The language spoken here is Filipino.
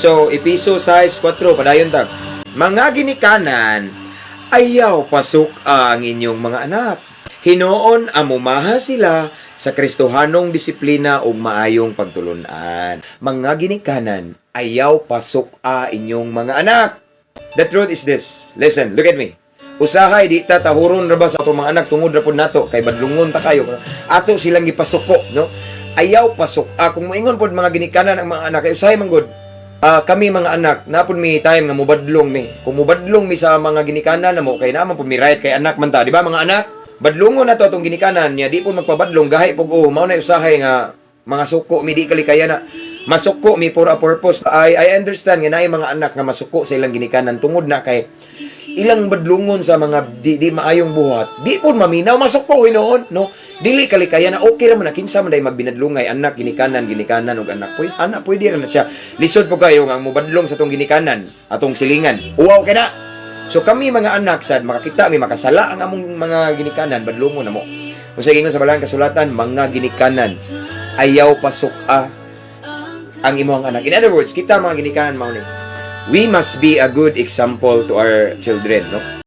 So, episo size 4, padayon tag. Mga ginikanan, ayaw pasok ang inyong mga anak. Hinoon amumaha sila sa Kristohanong disiplina ug maayong pagtulunan. Mga ginikanan, ayaw pasok inyong mga anak. The truth is this. Listen, look at me. Usahay di ta tahuron ra ba sa atong mga anak tungod ra pud nato kay badlungon ta kayo. Ato silang gipasuko, no? Ayaw pasok. Kung moingon pod mga ginikanan ang mga anak, kay usahay man gud. Kami mga anak, napon mi time nga mubadlong mi. Kung mubadlong mi sa mga ginikanan na mo, kay naman po mi right kay anak man ta, di ba mga anak? Badlongon na to atong ginikanan niya, di po magpabadlong gahi pug mao na usahay nga mga suko mi di kalikaya na. Masuko mi for a purpose. I understand nga naay mga anak nga masuko sa ilang ginikanan tungod na kay ilang badlungon sa mga di maayong buhat. Di po maminaw masuko hinoon, no? Dili kalikaya na okay ra man na kinsa man day magbinadlungay anak ginikanan ug anak pwede ra na siya. Lisod po kayo nga mubadlong sa tong ginikanan, atong silingan. Uwaw kay na. So kami mga anak sad makakita mi makasala ang among mga ginikanan badlungon na mo. Kung sa ingon sa balang kasulatan, mga ginikanan ayaw pasok ang imong anak. In other words, kita mga ginikanan mao ni. We must be a good example to our children, no?